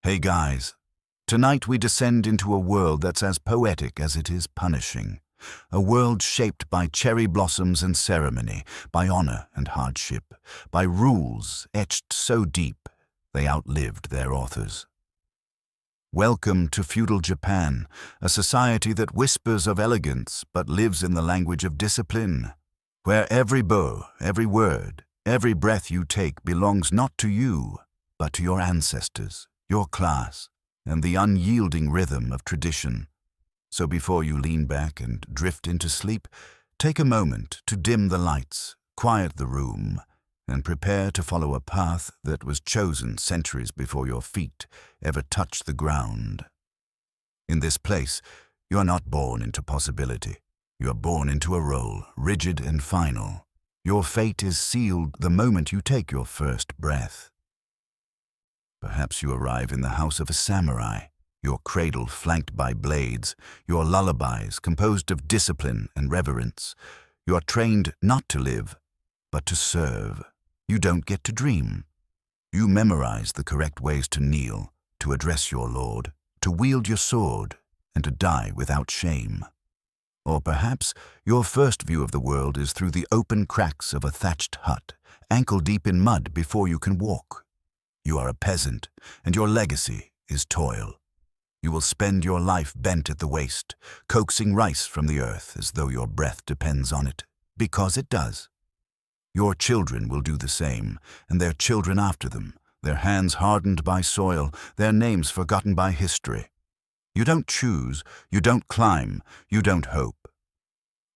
Hey guys, tonight we descend into a world that's as poetic as it is punishing. A world shaped by cherry blossoms and ceremony, by honor and hardship, by rules etched so deep they outlived their authors. Welcome to feudal Japan, a society that whispers of elegance but lives in the language of discipline, where every bow, every word, every breath you take belongs not to you, but to your ancestors, your class, and the unyielding rhythm of tradition. So before you lean back and drift into sleep, take a moment to dim the lights, quiet the room, and prepare to follow a path that was chosen centuries before your feet ever touched the ground. In this place, you are not born into possibility. You are born into a role, rigid and final. Your fate is sealed the moment you take your first breath. Perhaps you arrive in the house of a samurai, your cradle flanked by blades, your lullabies composed of discipline and reverence. You are trained not to live, but to serve. You don't get to dream. You memorize the correct ways to kneel, to address your lord, to wield your sword, and to die without shame. Or perhaps your first view of the world is through the open cracks of a thatched hut, ankle-deep in mud before you can walk. You are a peasant, and your legacy is toil. You will spend your life bent at the waist, coaxing rice from the earth as though your breath depends on it, because it does. Your children will do the same, and their children after them, their hands hardened by soil, their names forgotten by history. You don't choose, you don't climb, you don't hope.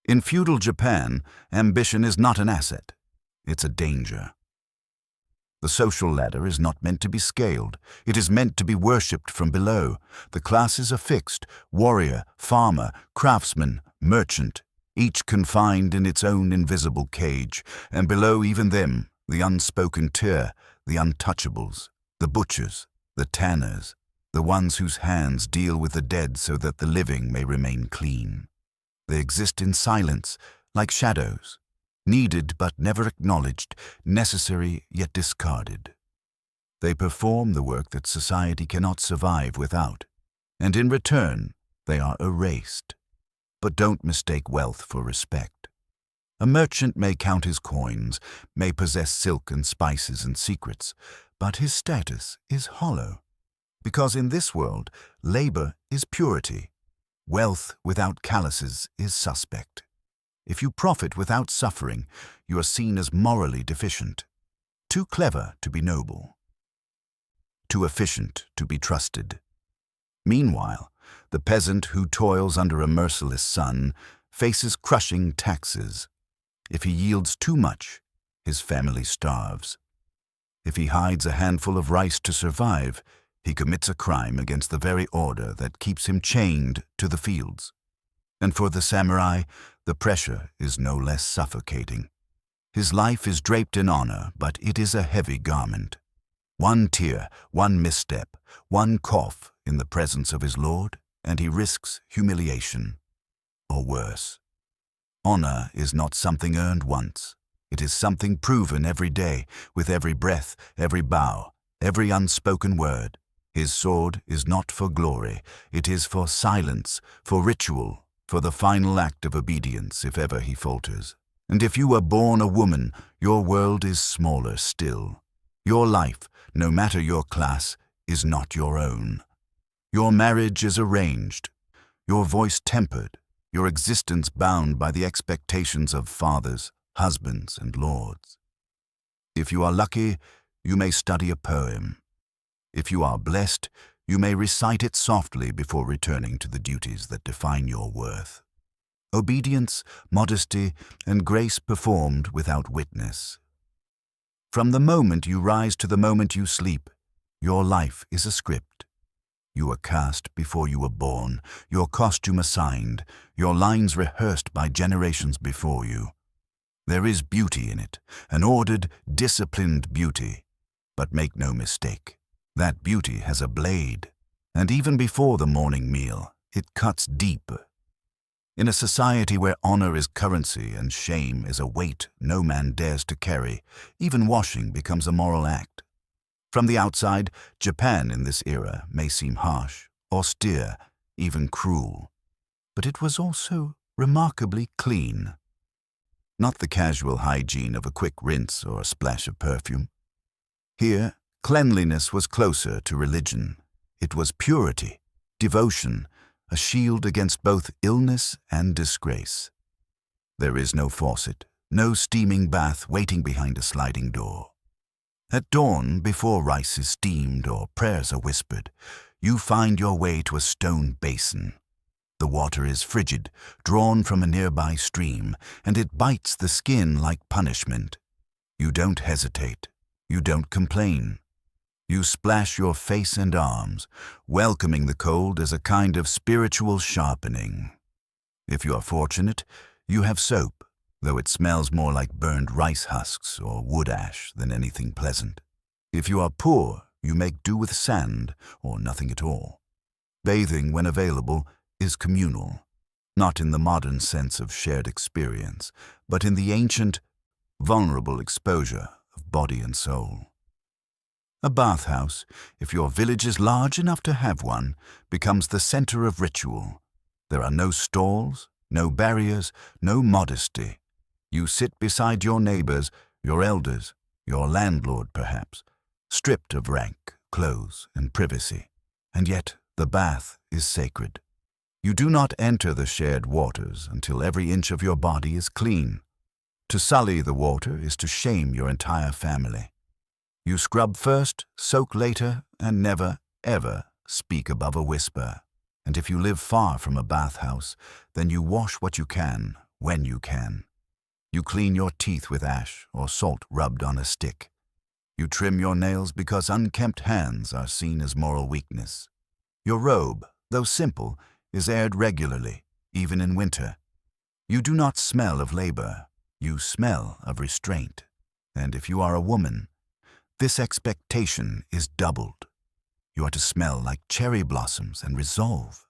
In feudal Japan, ambition is not an asset, it's a danger. The social ladder is not meant to be scaled. It is meant to be worshipped from below. The classes are fixed: warrior, farmer, craftsman, merchant, each confined in its own invisible cage, and below even them, the unspoken tier, the untouchables, the butchers, the tanners, the ones whose hands deal with the dead so that the living may remain clean. They exist in silence, like shadows, needed but never acknowledged, necessary yet discarded. They perform the work that society cannot survive without, and in return they are erased. But don't mistake wealth for respect. A merchant may count his coins, may possess silk and spices and secrets, but his status is hollow. Because in this world, labor is purity. Wealth without calluses is suspect. If you profit without suffering, you are seen as morally deficient, too clever to be noble, too efficient to be trusted. Meanwhile, the peasant who toils under a merciless sun faces crushing taxes. If he yields too much, his family starves. If he hides a handful of rice to survive, he commits a crime against the very order that keeps him chained to the fields. And for the samurai, the pressure is no less suffocating. His life is draped in honor, but it is a heavy garment. One tear, one misstep, one cough in the presence of his lord, and he risks humiliation, or worse. Honor is not something earned once. It is something proven every day, with every breath, every bow, every unspoken word. His sword is not for glory. It is for silence, for ritual, for the final act of obedience if ever he falters. And if you were born a woman, your world is smaller still. Your life, no matter your class, is not your own. Your marriage is arranged, your voice tempered, your existence bound by the expectations of fathers, husbands, and lords. If you are lucky, you may study a poem. If you are blessed, you may recite it softly before returning to the duties that define your worth. Obedience, modesty, and grace performed without witness. From the moment you rise to the moment you sleep, your life is a script. You were cast before you were born, your costume assigned, your lines rehearsed by generations before you. There is beauty in it, an ordered, disciplined beauty. But make no mistake, that beauty has a blade, and even before the morning meal, it cuts deep. In a society where honor is currency and shame is a weight no man dares to carry, even washing becomes a moral act. From the outside, Japan in this era may seem harsh, austere, even cruel. But it was also remarkably clean. Not the casual hygiene of a quick rinse or a splash of perfume. Here, cleanliness was closer to religion. It was purity, devotion, a shield against both illness and disgrace. There is no faucet, no steaming bath waiting behind a sliding door. At dawn, before rice is steamed or prayers are whispered, you find your way to a stone basin. The water is frigid, drawn from a nearby stream, and it bites the skin like punishment. You don't hesitate. You don't complain. You splash your face and arms, welcoming the cold as a kind of spiritual sharpening. If you are fortunate, you have soap, though it smells more like burned rice husks or wood ash than anything pleasant. If you are poor, you make do with sand or nothing at all. Bathing, when available, is communal, not in the modern sense of shared experience, but in the ancient, vulnerable exposure of body and soul. A bathhouse, if your village is large enough to have one, becomes the center of ritual. There are no stalls, no barriers, no modesty. You sit beside your neighbors, your elders, your landlord perhaps, stripped of rank, clothes, and privacy. And yet the bath is sacred. You do not enter the shared waters until every inch of your body is clean. To sully the water is to shame your entire family. You scrub first, soak later, and never, ever speak above a whisper. And if you live far from a bathhouse, then you wash what you can, when you can. You clean your teeth with ash or salt rubbed on a stick. You trim your nails because unkempt hands are seen as moral weakness. Your robe, though simple, is aired regularly, even in winter. You do not smell of labor. You smell of restraint. And if you are a woman, this expectation is doubled. You are to smell like cherry blossoms and resolve.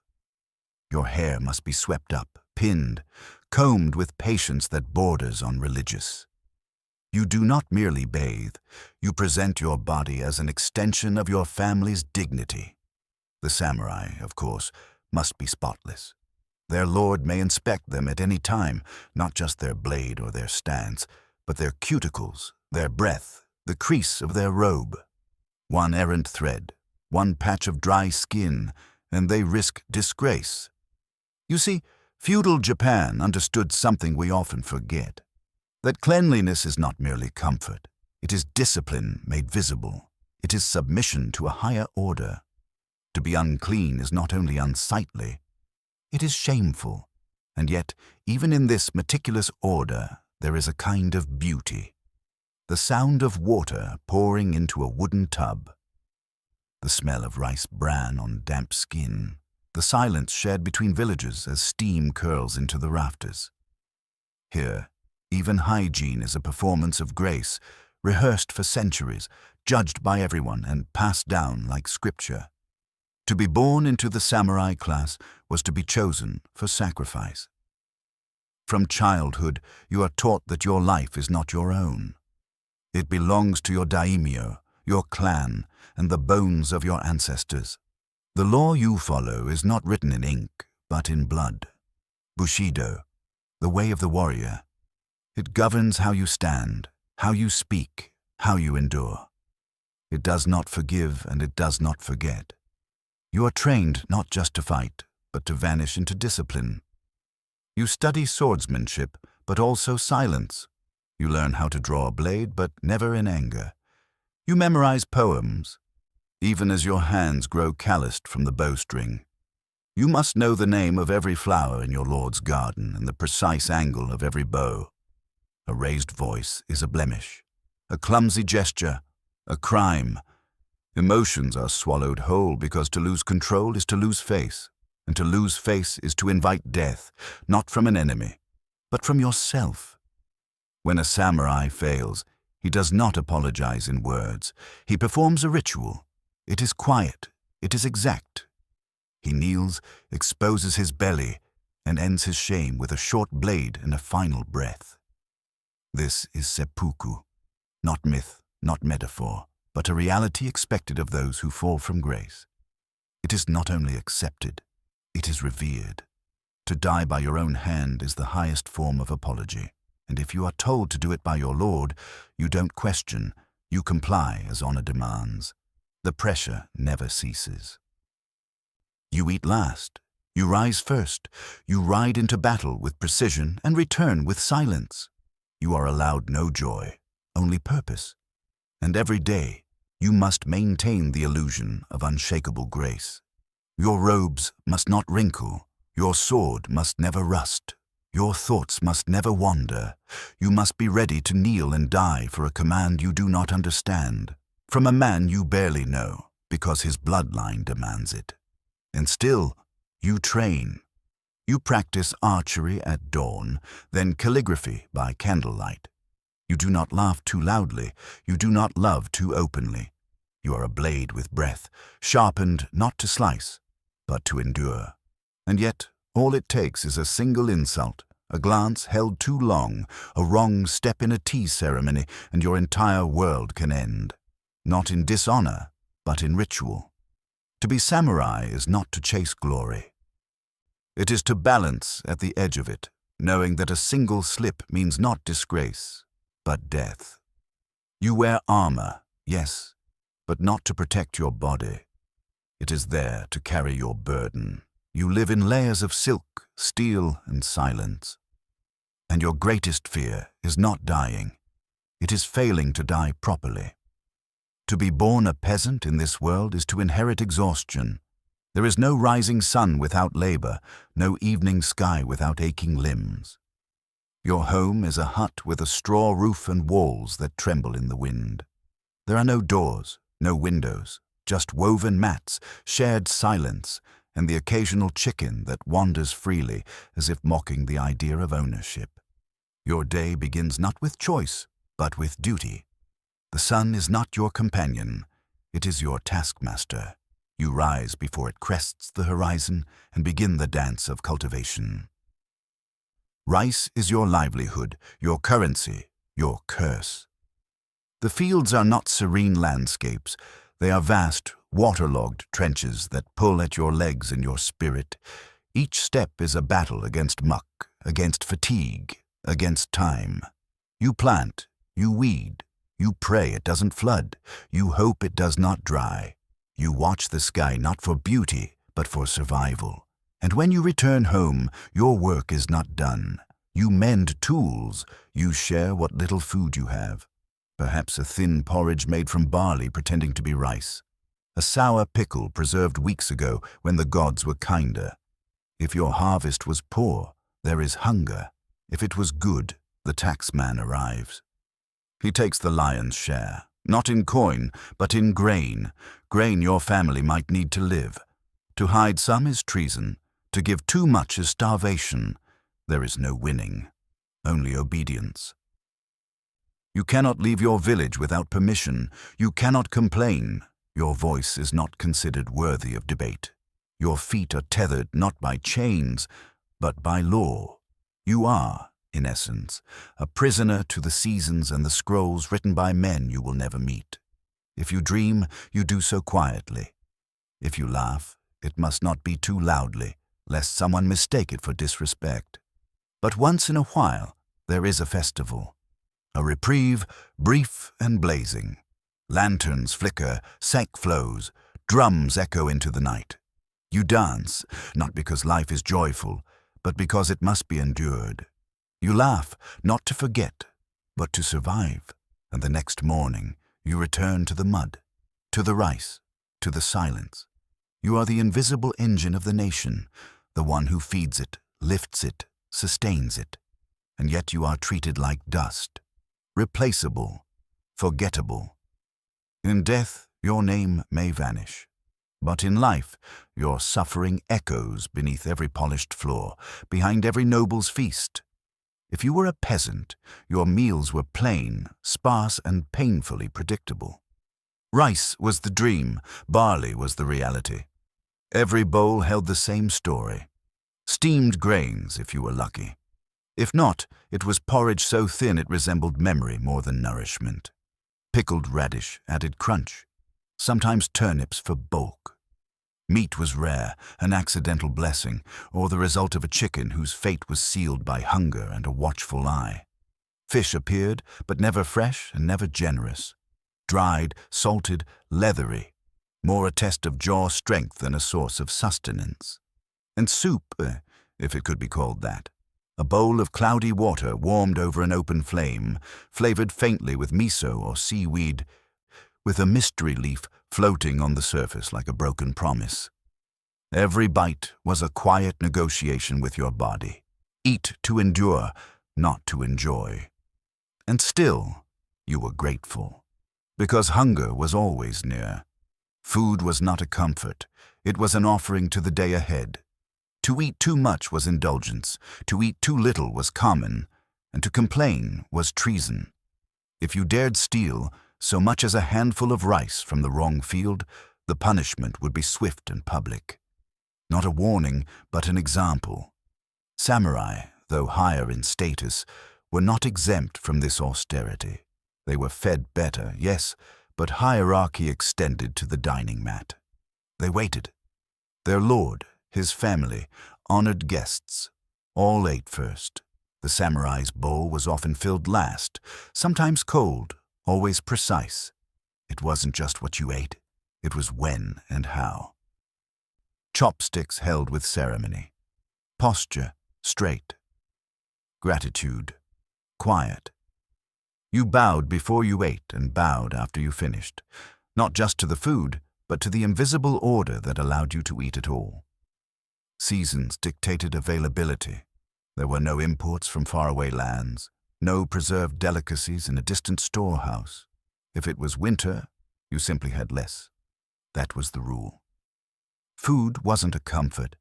Your hair must be swept up, pinned, combed with patience that borders on religious. You do not merely bathe, you present your body as an extension of your family's dignity. The samurai, of course, must be spotless. Their lord may inspect them at any time, not just their blade or their stance, but their cuticles, their breath, the crease of their robe. One errant thread, one patch of dry skin, and they risk disgrace. You see, feudal Japan understood something we often forget, that cleanliness is not merely comfort. It is discipline made visible. It is submission to a higher order. To be unclean is not only unsightly, it is shameful. And yet, even in this meticulous order, there is a kind of beauty. The sound of water pouring into a wooden tub, the smell of rice bran on damp skin, the silence shared between villagers as steam curls into the rafters. Here, even hygiene is a performance of grace, rehearsed for centuries, judged by everyone and passed down like scripture. To be born into the samurai class was to be chosen for sacrifice. From childhood, you are taught that your life is not your own. It belongs to your daimyo, your clan, and the bones of your ancestors. The law you follow is not written in ink, but in blood. Bushido, the way of the warrior. It governs how you stand, how you speak, how you endure. It does not forgive and it does not forget. You are trained not just to fight, but to vanish into discipline. You study swordsmanship, but also silence. You learn how to draw a blade, but never in anger. You memorize poems, even as your hands grow calloused from the bowstring. You must know the name of every flower in your lord's garden and the precise angle of every bow. A raised voice is a blemish, a clumsy gesture, a crime. Emotions are swallowed whole because to lose control is to lose face, and to lose face is to invite death, not from an enemy, but from yourself. When a samurai fails, he does not apologize in words. He performs a ritual. It is quiet. It is exact. He kneels, exposes his belly, and ends his shame with a short blade and a final breath. This is seppuku, not myth, not metaphor. but a reality expected of those who fall from grace. It is not only accepted, it is revered. To die by your own hand is the highest form of apology, and if you are told to do it by your Lord, you don't question, you comply as honor demands. The pressure never ceases. You eat last, you rise first, you ride into battle with precision and return with silence. You are allowed no joy, only purpose. And every day, you must maintain the illusion of unshakable grace. Your robes must not wrinkle, your sword must never rust, your thoughts must never wander. You must be ready to kneel and die for a command you do not understand, from a man you barely know, because his bloodline demands it. And still, you train. You practice archery at dawn, then calligraphy by candlelight. You do not laugh too loudly, you do not love too openly. You are a blade with breath, sharpened not to slice, but to endure. And yet, all it takes is a single insult, a glance held too long, a wrong step in a tea ceremony, and your entire world can end. Not in dishonor, but in ritual. To be samurai is not to chase glory. It is to balance at the edge of it, knowing that a single slip means not disgrace, but death. You wear armor, yes, but not to protect your body. It is there to carry your burden. You live in layers of silk, steel, and silence. And your greatest fear is not dying. It is failing to die properly. To be born a peasant in this world is to inherit exhaustion. There is no rising sun without labor, no evening sky without aching limbs. Your home is a hut with a straw roof and walls that tremble in the wind. There are no doors, no windows, just woven mats, shared silence, and the occasional chicken that wanders freely as if mocking the idea of ownership. Your day begins not with choice, but with duty. The sun is not your companion, it is your taskmaster. You rise before it crests the horizon and begin the dance of cultivation. Rice is your livelihood, your currency, your curse. The fields are not serene landscapes. They are vast, waterlogged trenches that pull at your legs and your spirit. Each step is a battle against muck, against fatigue, against time. You plant, you weed, you pray it doesn't flood, you hope it does not dry. You watch the sky not for beauty, but for survival. And when you return home, your work is not done. You mend tools, you share what little food you have. Perhaps a thin porridge made from barley pretending to be rice. A sour pickle preserved weeks ago when the gods were kinder. If your harvest was poor, there is hunger. If it was good, the taxman arrives. He takes the lion's share, not in coin, but in grain. Grain your family might need to live. To hide some is treason. To give too much is starvation. There is no winning, only obedience. You cannot leave your village without permission. You cannot complain. Your voice is not considered worthy of debate. Your feet are tethered not by chains, but by law. You are, in essence, a prisoner to the seasons and the scrolls written by men you will never meet. If you dream, you do so quietly. If you laugh, it must not be too loudly, lest someone mistake it for disrespect. But once in a while, there is a festival. A reprieve, brief and blazing. Lanterns flicker, sack flows, drums echo into the night. You dance, not because life is joyful, but because it must be endured. You laugh, not to forget, but to survive. And the next morning, you return to the mud, to the rice, to the silence. You are the invisible engine of the nation, the one who feeds it, lifts it, sustains it. And yet you are treated like dust, replaceable, forgettable. In death, your name may vanish. But in life, your suffering echoes beneath every polished floor, behind every noble's feast. If you were a peasant, your meals were plain, sparse, and painfully predictable. Rice was the dream, barley was the reality. Every bowl held the same story. Steamed grains, if you were lucky. If not, it was porridge so thin it resembled memory more than nourishment. Pickled radish added crunch, sometimes turnips for bulk. Meat was rare, an accidental blessing, or the result of a chicken whose fate was sealed by hunger and a watchful eye. Fish appeared, but never fresh and never generous. Dried, salted, leathery, more a test of jaw strength than a source of sustenance. And soup, if it could be called that. A bowl of cloudy water warmed over an open flame, flavored faintly with miso or seaweed, with a mystery leaf floating on the surface like a broken promise. Every bite was a quiet negotiation with your body. Eat to endure, not to enjoy. And still, you were grateful, because hunger was always near. Food was not a comfort, it was an offering to the day ahead. To eat too much was indulgence, to eat too little was common, and to complain was treason. If you dared steal so much as a handful of rice from the wrong field, the punishment would be swift and public. Not a warning, but an example. Samurai, though higher in status, were not exempt from this austerity. They were fed better, yes, but hierarchy extended to the dining mat. They waited. Their lord, his family, honored guests. All ate first. The samurai's bowl was often filled last, sometimes cold, always precise. It wasn't just what you ate, it was when and how. Chopsticks held with ceremony. Posture, straight. Gratitude, quiet. You bowed before you ate and bowed after you finished, not just to the food, but to the invisible order that allowed you to eat it all. Seasons dictated availability. There were no imports from faraway lands, no preserved delicacies in a distant storehouse. If it was winter, you simply had less. That was the rule. Food wasn't a comfort.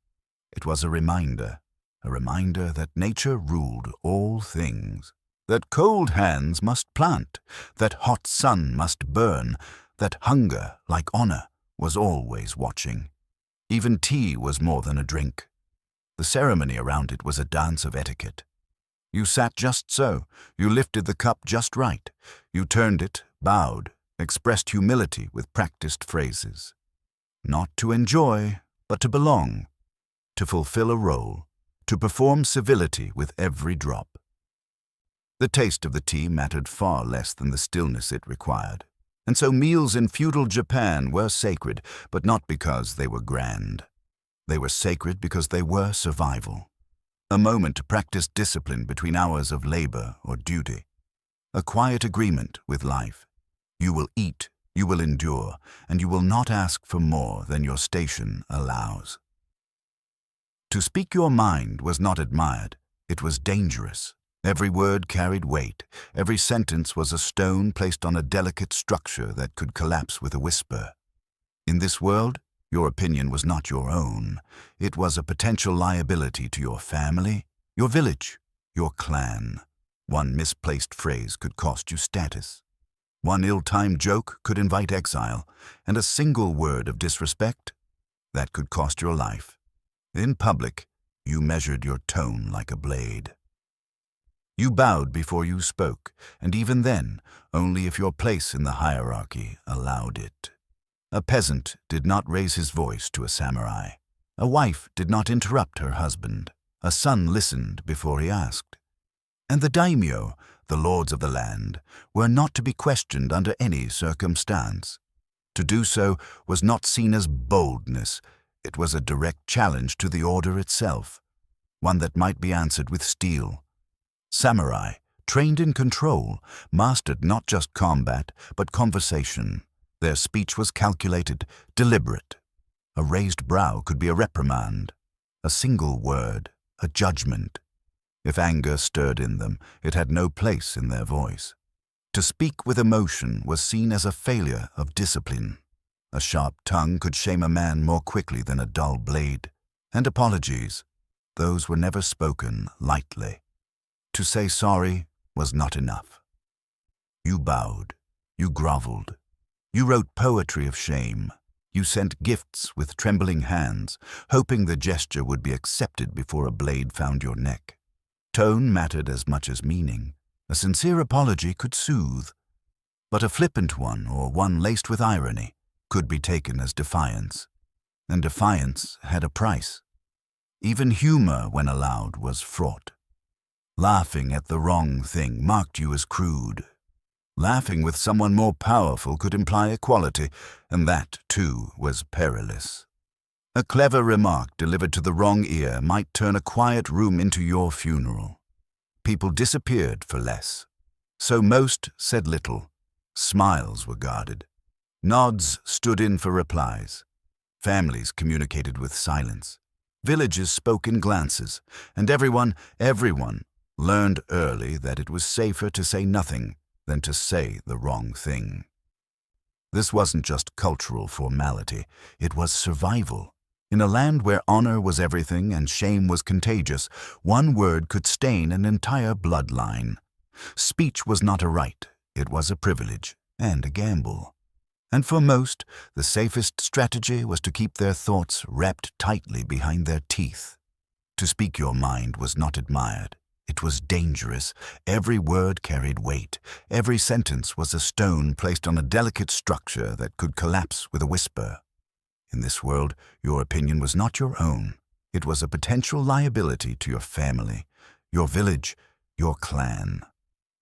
It was a reminder that nature ruled all things, that cold hands must plant, that hot sun must burn, that hunger, like honor, was always watching. Even tea was more than a drink. The ceremony around it was a dance of etiquette. You sat just so, you lifted the cup just right, you turned it, bowed, expressed humility with practiced phrases. Not to enjoy, but to belong, to fulfill a role, to perform civility with every drop. The taste of the tea mattered far less than the stillness it required, and so meals in feudal Japan were sacred, but not because they were grand. They were sacred because they were survival. A moment to practice discipline between hours of labor or duty. A quiet agreement with life. You will eat, you will endure, and you will not ask for more than your station allows. To speak your mind was not admired, it was dangerous. Every word carried weight, every sentence was a stone placed on a delicate structure that could collapse with a whisper. In this world, your opinion was not your own. It was a potential liability to your family, your village, your clan. One misplaced phrase could cost you status. One ill-timed joke could invite exile, and a single word of disrespect, that could cost your life. In public, you measured your tone like a blade. You bowed before you spoke, and even then, only if your place in the hierarchy allowed it. A peasant did not raise his voice to a samurai. A wife did not interrupt her husband. A son listened before he asked. And the daimyo, the lords of the land, were not to be questioned under any circumstance. To do so was not seen as boldness. It was a direct challenge to the order itself, one that might be answered with steel. Samurai, trained in control, mastered not just combat, but conversation. Their speech was calculated, deliberate. A raised brow could be a reprimand, a single word, a judgment. If anger stirred in them, it had no place in their voice. To speak with emotion was seen as a failure of discipline. A sharp tongue could shame a man more quickly than a dull blade. And apologies, those were never spoken lightly. To say sorry was not enough. You bowed, you groveled, you wrote poetry of shame. You sent gifts with trembling hands, hoping the gesture would be accepted before a blade found your neck. Tone mattered as much as meaning. A sincere apology could soothe. but a flippant one or one laced with irony could be taken as defiance, and defiance had a price. Even humor, when allowed, was fraught. Laughing at the wrong thing marked you as crude. Laughing with someone more powerful could imply equality, and that, too, was perilous. A clever remark delivered to the wrong ear might turn a quiet room into your funeral. People disappeared for less. So most said little. Smiles were guarded. Nods stood in for replies. Families communicated with silence. Villages spoke in glances, and everyone learned early that it was safer to say nothing than to say the wrong thing. This wasn't just cultural formality, it was survival. In a land where honor was everything and shame was contagious, one word could stain an entire bloodline. Speech was not a right, it was a privilege and a gamble. And for most, the safest strategy was to keep their thoughts wrapped tightly behind their teeth. To speak your mind was not admired. It was dangerous. Every word carried weight. Every sentence was a stone placed on a delicate structure that could collapse with a whisper. In this world, your opinion was not your own. It was a potential liability to your family, your village, your clan.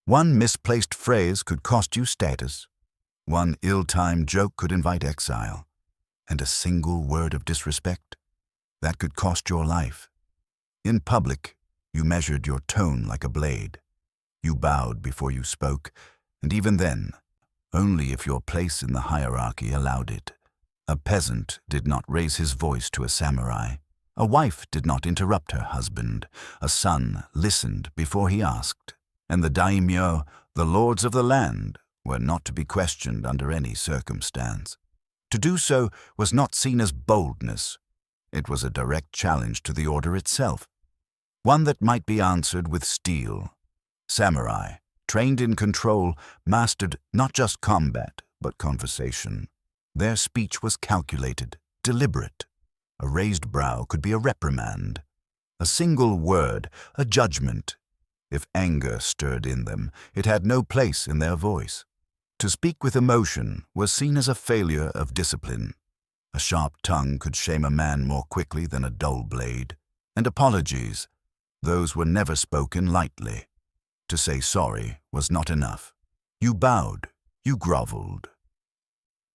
One misplaced phrase could cost you status. One ill-timed joke could invite exile. And a single word of disrespect, that could cost your life. In public, you measured your tone like a blade. You bowed before you spoke, and even then, only if your place in the hierarchy allowed it. A peasant did not raise his voice to a samurai. A wife did not interrupt her husband. A son listened before he asked. And the daimyo, the lords of the land, were not to be questioned under any circumstance. To do so was not seen as boldness. It was a direct challenge to the order itself, one that might be answered with steel. Samurai, trained in control, mastered not just combat, but conversation. Their speech was calculated, deliberate. A raised brow could be a reprimand. A single word, a judgment. If anger stirred in them, it had no place in their voice. To speak with emotion was seen as a failure of discipline. A sharp tongue could shame a man more quickly than a dull blade. And apologies, those were never spoken lightly. To say sorry was not enough. You bowed, you groveled.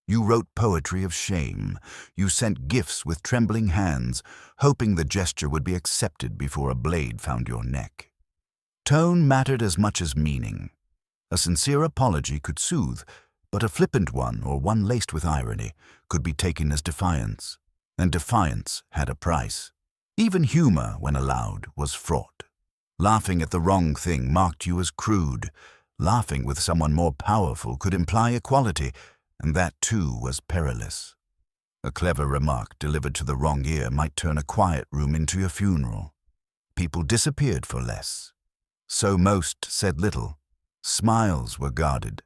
You wrote poetry of shame. You sent gifts with trembling hands, hoping the gesture would be accepted before a blade found your neck. Tone mattered as much as meaning. A sincere apology could soothe, but a flippant one or one laced with irony could be taken as defiance, and defiance had a price. Even humor, when allowed, was fraught. Laughing at the wrong thing marked you as crude. Laughing with someone more powerful could imply equality, and that too was perilous. A clever remark delivered to the wrong ear might turn a quiet room into your funeral. People disappeared for less. So most said little. Smiles were guarded.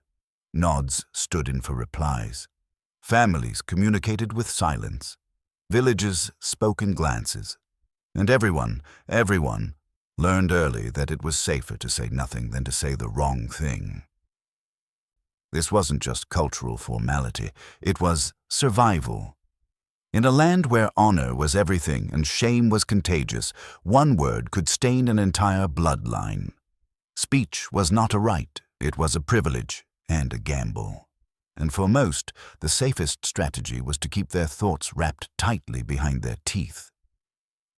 Nods stood in for replies. Families communicated with silence. Villages spoke in glances. And everyone learned early that it was safer to say nothing than to say the wrong thing. This wasn't just cultural formality, it was survival. In a land where honor was everything and shame was contagious, one word could stain an entire bloodline. Speech was not a right, it was a privilege and a gamble. And for most, the safest strategy was to keep their thoughts wrapped tightly behind their teeth.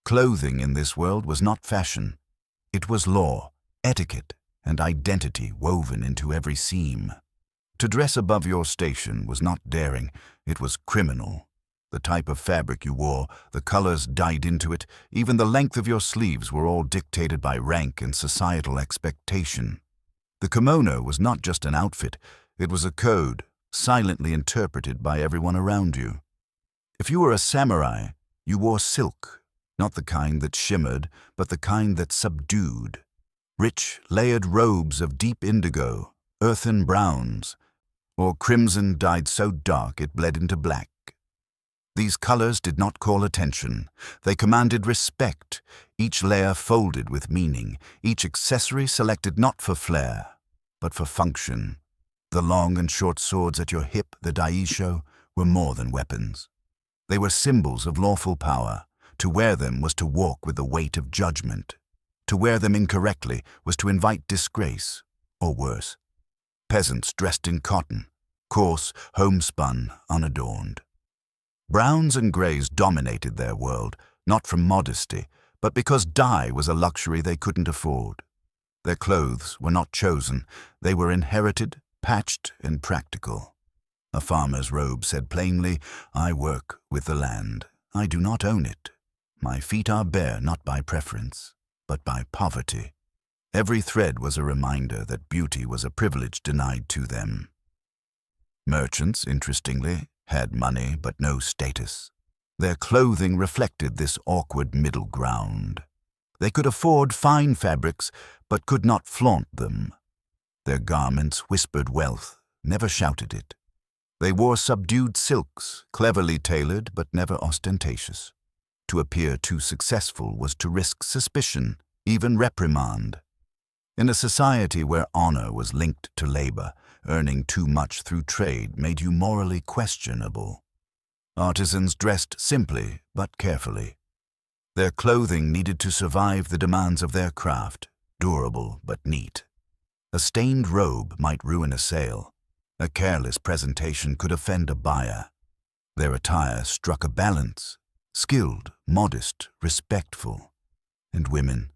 Clothing in this world was not fashion. It was law, etiquette, and identity woven into every seam. To dress above your station was not daring, it was criminal. The type of fabric you wore, the colors dyed into it, even the length of your sleeves were all dictated by rank and societal expectation. The kimono was not just an outfit, it was a code, silently interpreted by everyone around you. If you were a samurai, you wore silk, not the kind that shimmered, but the kind that subdued. Rich, layered robes of deep indigo, earthen browns, or crimson dyed so dark it bled into black. These colors did not call attention. They commanded respect, each layer folded with meaning, each accessory selected not for flair, but for function. The long and short swords at your hip, the daisho, were more than weapons. They were symbols of lawful power. To wear them was to walk with the weight of judgment. To wear them incorrectly was to invite disgrace, or worse. Peasants dressed in cotton, coarse, homespun, unadorned. Browns and greys dominated their world, not from modesty, but because dye was a luxury they couldn't afford. Their clothes were not chosen, they were inherited, patched, and practical. A farmer's robe said plainly, "I work with the land. I do not own it. My feet are bare not by preference, but by poverty." Every thread was a reminder that beauty was a privilege denied to them. Merchants, interestingly, had money but no status. Their clothing reflected this awkward middle ground. They could afford fine fabrics, but could not flaunt them. Their garments whispered wealth, never shouted it. They wore subdued silks, cleverly tailored but never ostentatious. To appear too successful was to risk suspicion, even reprimand. In a society where honor was linked to labor, earning too much through trade made you morally questionable. Artisans dressed simply but carefully. Their clothing needed to survive the demands of their craft, durable but neat. A stained robe might ruin a sale. A careless presentation could offend a buyer. Their attire struck a balance, skilled, modest, respectful. And women?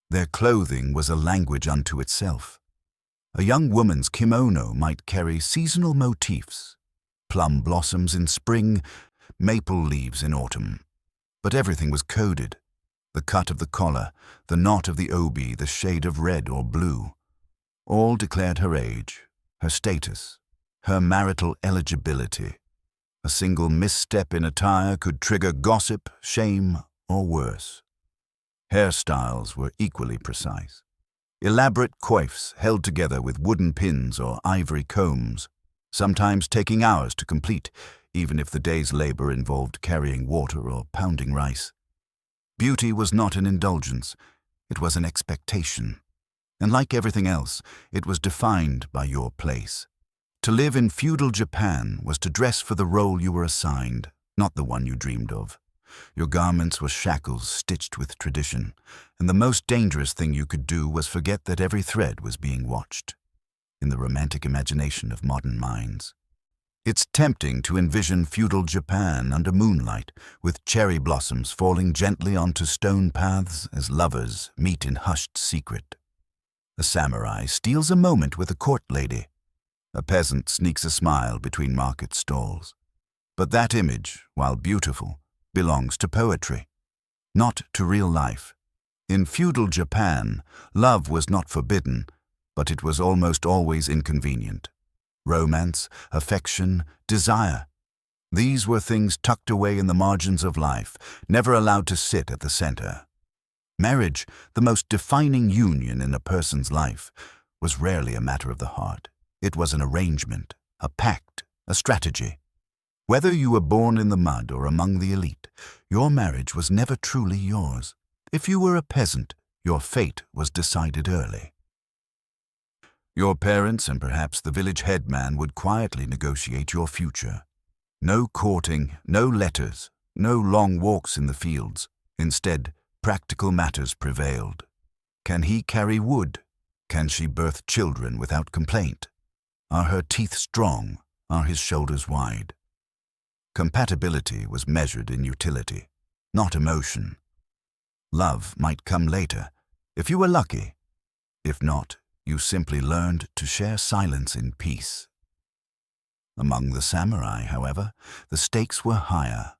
Their clothing was a language unto itself. A young woman's kimono might carry seasonal motifs, plum blossoms in spring, maple leaves in autumn. But everything was coded. The cut of the collar, the knot of the obi, the shade of red or blue. All declared her age, her status, her marital eligibility. A single misstep in attire could trigger gossip, shame, or worse. Hairstyles were equally precise. Elaborate coifs held together with wooden pins or ivory combs, sometimes taking hours to complete, even if the day's labor involved carrying water or pounding rice. Beauty was not an indulgence, it was an expectation. And like everything else, it was defined by your place. To live in feudal Japan was to dress for the role you were assigned, not the one you dreamed of. Your garments were shackles stitched with tradition, and the most dangerous thing you could do was forget that every thread was being watched. In the romantic imagination of modern minds, it's tempting to envision feudal Japan under moonlight, with cherry blossoms falling gently onto stone paths as lovers meet in hushed secret. A samurai steals a moment with a court lady. A peasant sneaks a smile between market stalls. But that image, while beautiful, belongs to poetry, not to real life. In feudal Japan, love was not forbidden, but it was almost always inconvenient. Romance, affection, desire. These were things tucked away in the margins of life, never allowed to sit at the center. Marriage, the most defining union in a person's life, was rarely a matter of the heart. It was an arrangement, a pact, a strategy. Whether you were born in the mud or among the elite, your marriage was never truly yours. If you were a peasant, your fate was decided early. Your parents and perhaps the village headman would quietly negotiate your future. No courting, no letters, no long walks in the fields. Instead, practical matters prevailed. Can he carry wood? Can she birth children without complaint? Are her teeth strong? Are his shoulders wide? Compatibility was measured in utility, not emotion. Love might come later, if you were lucky. If not, you simply learned to share silence in peace. Among the samurai, however, the stakes were higher.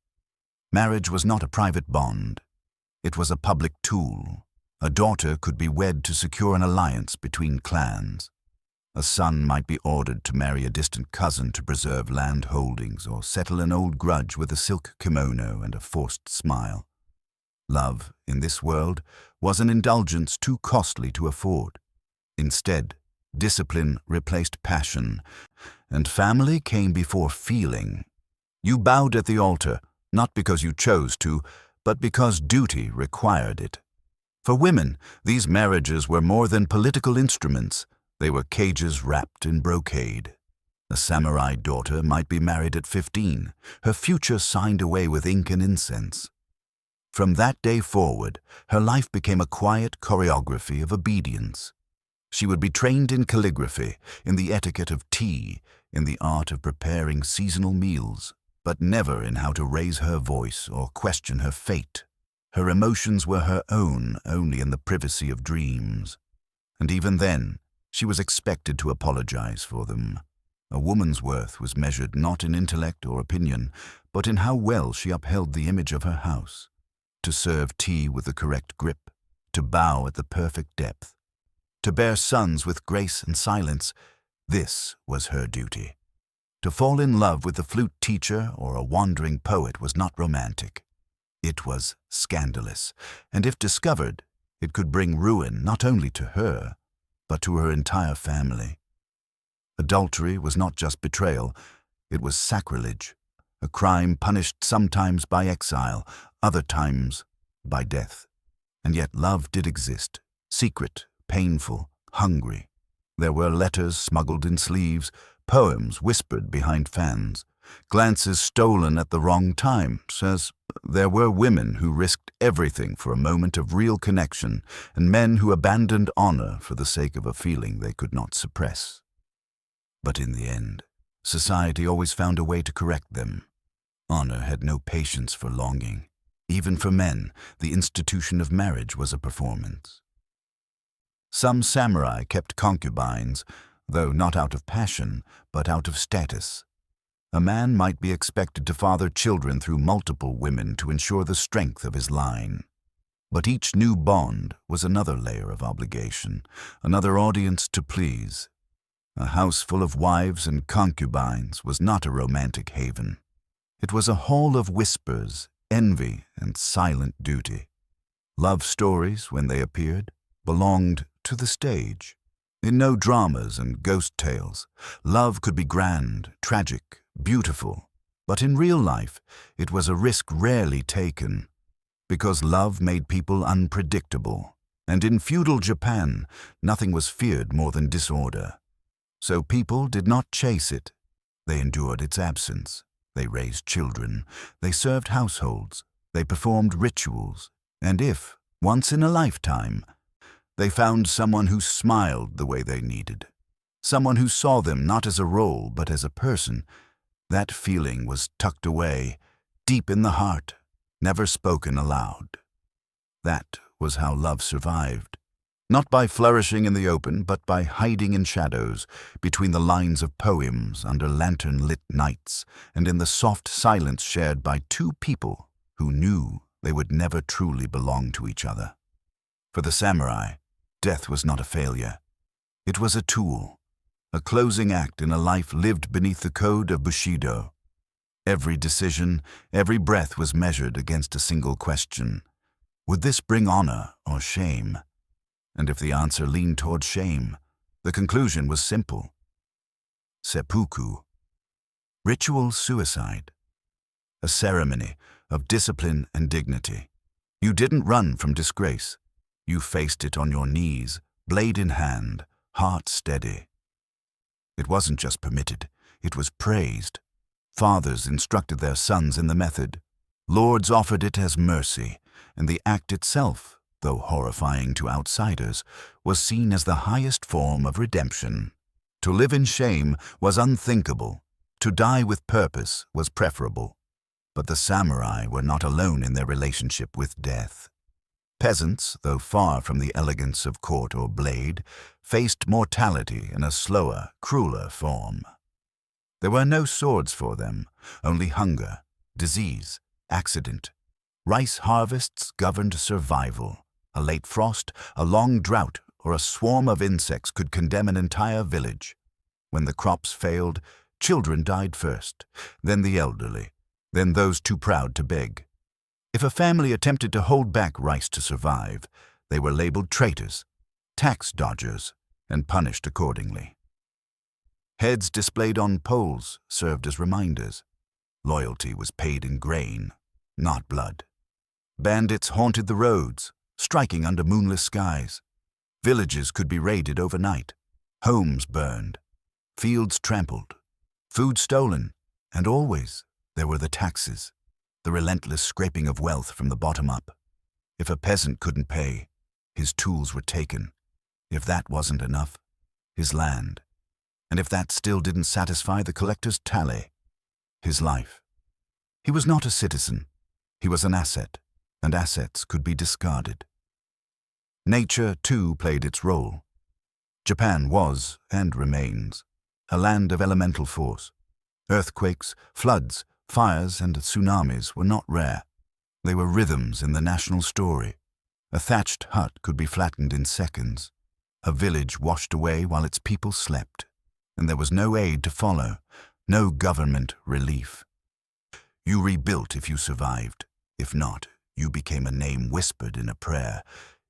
Marriage was not a private bond. It was a public tool. A daughter could be wed to secure an alliance between clans. A son might be ordered to marry a distant cousin to preserve land holdings or settle an old grudge with a silk kimono and a forced smile. Love, in this world, was an indulgence too costly to afford. Instead, discipline replaced passion, and family came before feeling. You bowed at the altar, not because you chose to, but because duty required it. For women, these marriages were more than political instruments. They were cages wrapped in brocade. A samurai daughter might be married at 15, her future signed away with ink and incense. From that day forward, her life became a quiet choreography of obedience. She would be trained in calligraphy, in the etiquette of tea, in the art of preparing seasonal meals, but never in how to raise her voice or question her fate. Her emotions were her own only in the privacy of dreams. And even then, she was expected to apologize for them. A woman's worth was measured not in intellect or opinion, but in how well she upheld the image of her house. To serve tea with the correct grip, to bow at the perfect depth, to bear sons with grace and silence, this was her duty. To fall in love with a flute teacher or a wandering poet was not romantic. It was scandalous, and if discovered, it could bring ruin not only to her, but to her entire family. Adultery was not just betrayal, it was sacrilege, a crime punished sometimes by exile, other times by death. And yet love did exist, secret, painful, hungry. There were letters smuggled in sleeves, poems whispered behind fans, glances stolen at the wrong time, says there were women who risked everything for a moment of real connection, and men who abandoned honor for the sake of a feeling they could not suppress. But in the end, society always found a way to correct them. Honor had no patience for longing. Even for men, the institution of marriage was a performance. Some samurai kept concubines, though not out of passion, but out of status. A man might be expected to father children through multiple women to ensure the strength of his line. But each new bond was another layer of obligation, another audience to please. A house full of wives and concubines was not a romantic haven. It was a hall of whispers, envy, and silent duty. Love stories, when they appeared, belonged to the stage. In no dramas and ghost tales, love could be grand, tragic, beautiful, but in real life, it was a risk rarely taken, because love made people unpredictable, and in feudal Japan, nothing was feared more than disorder. So people did not chase it. They endured its absence. They raised children. They served households. They performed rituals. And if, once in a lifetime, they found someone who smiled the way they needed, someone who saw them not as a role but as a person, that feeling was tucked away, deep in the heart, never spoken aloud. That was how love survived. Not by flourishing in the open, but by hiding in shadows, between the lines of poems under lantern-lit nights, and in the soft silence shared by two people who knew they would never truly belong to each other. For the samurai, death was not a failure. It was a tool, a closing act in a life lived beneath the code of Bushido. Every decision, every breath was measured against a single question. Would this bring honor or shame? And if the answer leaned toward shame, the conclusion was simple. Seppuku. Ritual suicide. A ceremony of discipline and dignity. You didn't run from disgrace. You faced it on your knees, blade in hand, heart steady. It wasn't just permitted, it was praised. Fathers instructed their sons in the method. Lords offered it as mercy, and the act itself, though horrifying to outsiders, was seen as the highest form of redemption. To live in shame was unthinkable. To die with purpose was preferable. But the samurai were not alone in their relationship with death. Peasants, though far from the elegance of court or blade, faced mortality in a slower, crueler form. There were no swords for them, only hunger, disease, accident. Rice harvests governed survival. A late frost, a long drought, or a swarm of insects could condemn an entire village. When the crops failed, children died first, then the elderly, then those too proud to beg. If a family attempted to hold back rice to survive, they were labeled traitors, tax dodgers, and punished accordingly. Heads displayed on poles served as reminders. Loyalty was paid in grain, not blood. Bandits haunted the roads, striking under moonless skies. Villages could be raided overnight. Homes burned, fields trampled, food stolen, and always there were the taxes, the relentless scraping of wealth from the bottom up. If a peasant couldn't pay, his tools were taken. If that wasn't enough, his land. And if that still didn't satisfy the collector's tally, his life. He was not a citizen. He was an asset, and assets could be discarded. Nature, too, played its role. Japan was, and remains, a land of elemental force. Earthquakes, floods, fires, and tsunamis were not rare. They were rhythms in the national story. A thatched hut could be flattened in seconds. A village washed away while its people slept. And there was no aid to follow, no government relief. You rebuilt if you survived. If not, you became a name whispered in a prayer,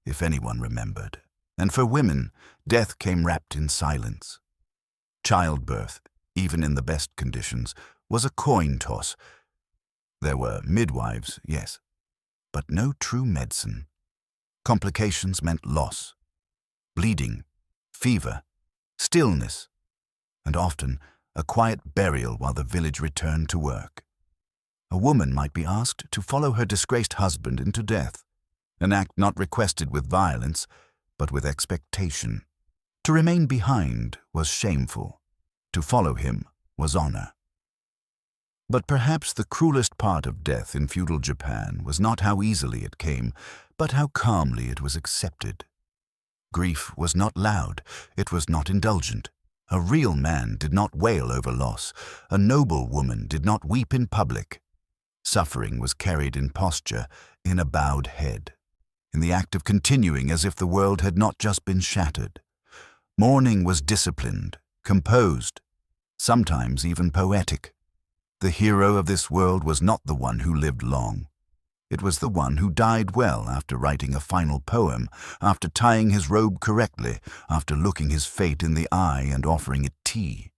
if anyone remembered. And for women, death came wrapped in silence. Childbirth, even in the best conditions, was a coin toss. There were midwives, yes, but no true medicine. Complications meant loss, bleeding, fever, stillness, and often a quiet burial while the village returned to work. A woman might be asked to follow her disgraced husband into death, an act not requested with violence, but with expectation. To remain behind was shameful. To follow him was honor. But perhaps the cruelest part of death in feudal Japan was not how easily it came, but how calmly it was accepted. Grief was not loud, it was not indulgent. A real man did not wail over loss. A noble woman did not weep in public. Suffering was carried in posture, in a bowed head, in the act of continuing as if the world had not just been shattered. Mourning was disciplined, composed, sometimes even poetic. The hero of this world was not the one who lived long. It was the one who died well after writing a final poem, after tying his robe correctly, after looking his fate in the eye and offering it tea.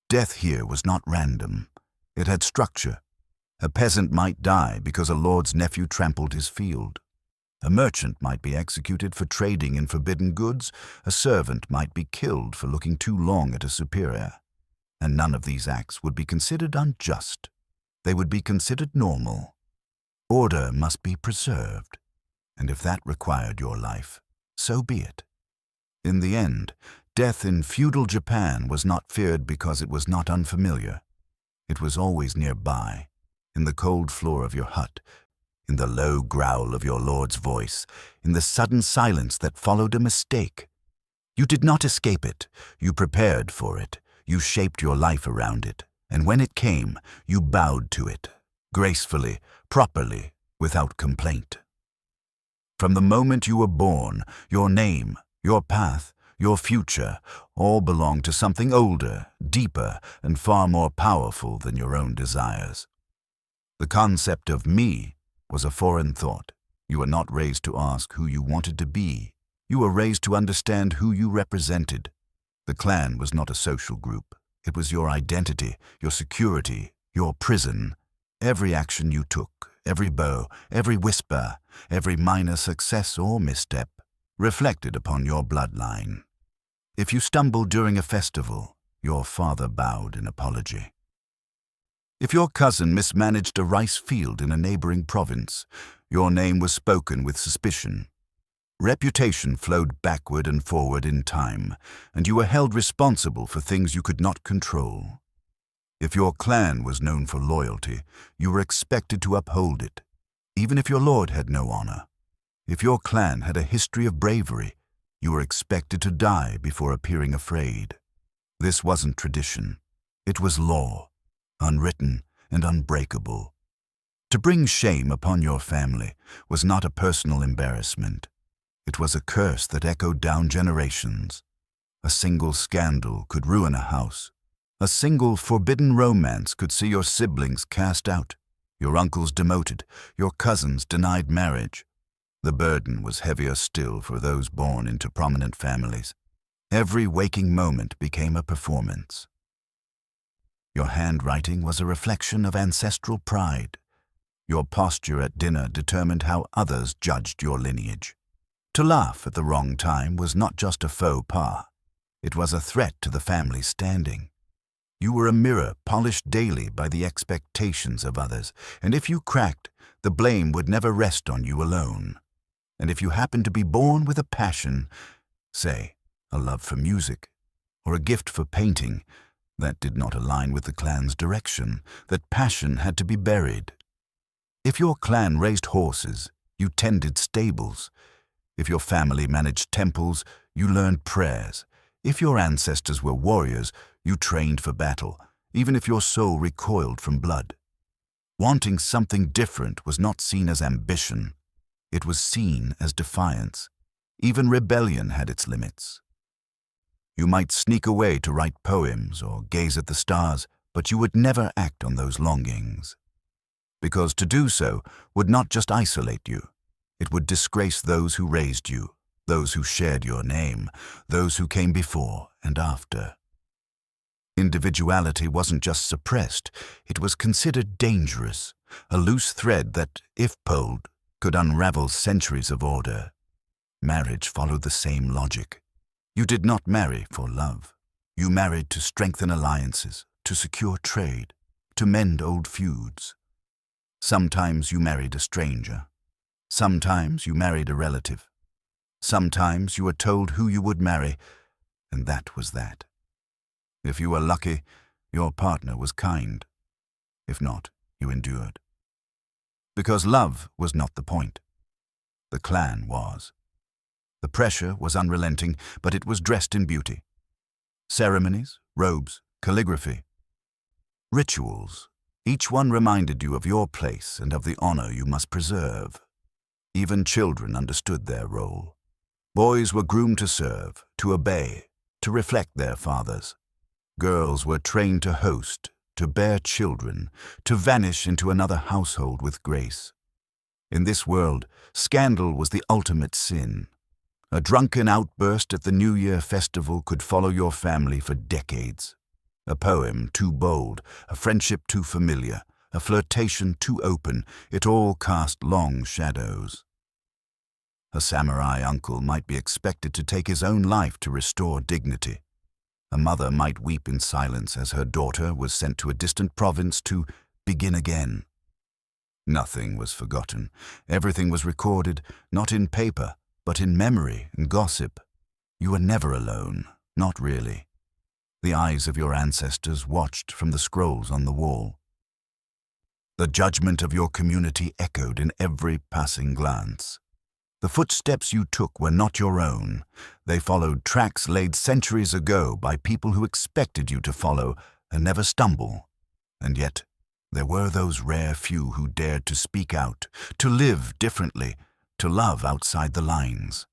Death here was not random. It had structure. A peasant might die because a lord's nephew trampled his field. A merchant might be executed for trading in forbidden goods. A servant might be killed for looking too long at a superior. And none of these acts would be considered unjust. They would be considered normal. Order must be preserved, and if that required your life, so be it. In the end, death in feudal Japan was not feared because it was not unfamiliar. It was always nearby, in the cold floor of your hut, in the low growl of your lord's voice, in the sudden silence that followed a mistake. You did not escape it. You prepared for it. You shaped your life around it. And when it came, you bowed to it, gracefully, properly, without complaint. From the moment you were born, your name, your path, your future, all belonged to something older, deeper, and far more powerful than your own desires. The concept of me was a foreign thought. You were not raised to ask who you wanted to be. You were raised to understand who you represented. The clan was not a social group. It was your identity, your security, your prison. Every action you took, every bow, every whisper, every minor success or misstep, reflected upon your bloodline. If you stumbled during a festival, your father bowed in apology. If your cousin mismanaged a rice field in a neighboring province, your name was spoken with suspicion. Reputation flowed backward and forward in time, and you were held responsible for things you could not control. If your clan was known for loyalty, you were expected to uphold it, even if your lord had no honor. If your clan had a history of bravery, you were expected to die before appearing afraid. This wasn't tradition. It was law, unwritten and unbreakable. To bring shame upon your family was not a personal embarrassment. It was a curse that echoed down generations. A single scandal could ruin a house. A single forbidden romance could see your siblings cast out, your uncles demoted, your cousins denied marriage. The burden was heavier still for those born into prominent families. Every waking moment became a performance. Your handwriting was a reflection of ancestral pride. Your posture at dinner determined how others judged your lineage. To laugh at the wrong time was not just a faux pas. It was a threat to the family's standing. You were a mirror polished daily by the expectations of others, and if you cracked, the blame would never rest on you alone. And if you happened to be born with a passion, say, a love for music, or a gift for painting, that did not align with the clan's direction, that passion had to be buried. If your clan raised horses, you tended stables. If your family managed temples, you learned prayers. If your ancestors were warriors, you trained for battle, even if your soul recoiled from blood. Wanting something different was not seen as ambition. It was seen as defiance. Even rebellion had its limits. You might sneak away to write poems or gaze at the stars, but you would never act on those longings. Because to do so would not just isolate you, it would disgrace those who raised you, those who shared your name, those who came before and after. Individuality wasn't just suppressed, it was considered dangerous, a loose thread that, if pulled, could unravel centuries of order. Marriage followed the same logic. You did not marry for love. You married to strengthen alliances, to secure trade, to mend old feuds. Sometimes you married a stranger. Sometimes you married a relative. Sometimes you were told who you would marry, and that was that. If you were lucky, your partner was kind. If not, you endured. Because love was not the point. The clan was. The pressure was unrelenting, but it was dressed in beauty. Ceremonies, robes, calligraphy. Rituals. Each one reminded you of your place and of the honor you must preserve. Even children understood their role. Boys were groomed to serve, to obey, to reflect their fathers. Girls were trained to host, to bear children, to vanish into another household with grace. In this world, scandal was the ultimate sin. A drunken outburst at the New Year festival could follow your family for decades. A poem too bold, a friendship too familiar, a flirtation too open, it all cast long shadows. A samurai uncle might be expected to take his own life to restore dignity. A mother might weep in silence as her daughter was sent to a distant province to begin again. Nothing was forgotten. Everything was recorded, not in paper, but in memory and gossip. You were never alone, not really. The eyes of your ancestors watched from the scrolls on the wall. The judgment of your community echoed in every passing glance. The footsteps you took were not your own. They followed tracks laid centuries ago by people who expected you to follow and never stumble. And yet, there were those rare few who dared to speak out, to live differently, to love outside the lines.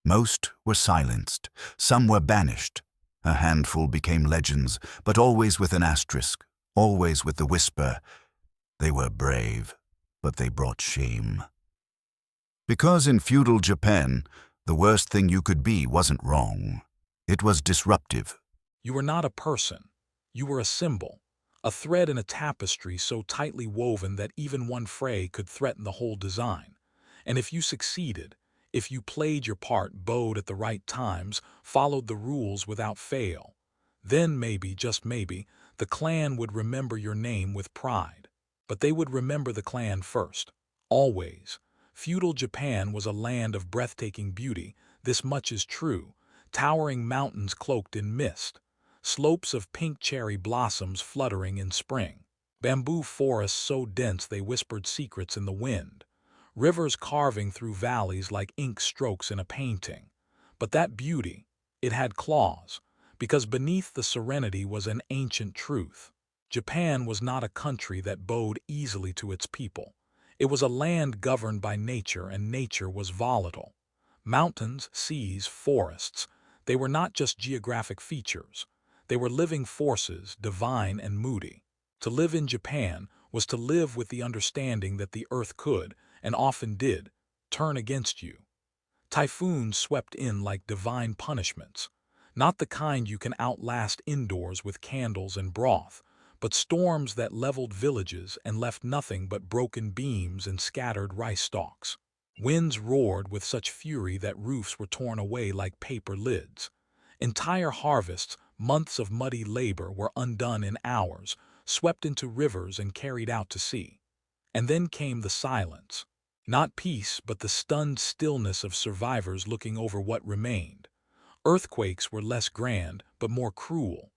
Most were silenced, some were banished. A handful became legends, but always with an asterisk, always with the whisper, they were brave, but they brought shame. Because in feudal Japan, the worst thing you could be wasn't wrong. It was disruptive. You were not a person. You were a symbol, a thread in a tapestry so tightly woven that even one fray could threaten the whole design. And if you succeeded, if you played your part, bowed at the right times, followed the rules without fail, then maybe, just maybe, the clan would remember your name with pride. But they would remember the clan first, always. Feudal Japan was a land of breathtaking beauty, this much is true. Towering mountains cloaked in mist, slopes of pink cherry blossoms fluttering in spring, bamboo forests so dense they whispered secrets in the wind, rivers carving through valleys like ink strokes in a painting. But that beauty, it had claws, because beneath the serenity was an ancient truth. Japan was not a country that bowed easily to its people. It was a land governed by nature, and nature was volatile. Mountains, seas, forests, they were not just geographic features. They were living forces, divine and moody. To live in Japan was to live with the understanding that the earth could, and often did, turn against you. Typhoons swept in like divine punishments, not the kind you can outlast indoors with candles and broth, but storms that leveled villages and left nothing but broken beams and scattered rice stalks. Winds roared with such fury that roofs were torn away like paper lids. Entire harvests, months of muddy labor, were undone in hours, swept into rivers and carried out to sea. And then came the silence. Not peace, but the stunned stillness of survivors looking over what remained. Earthquakes were less grand, but more cruel.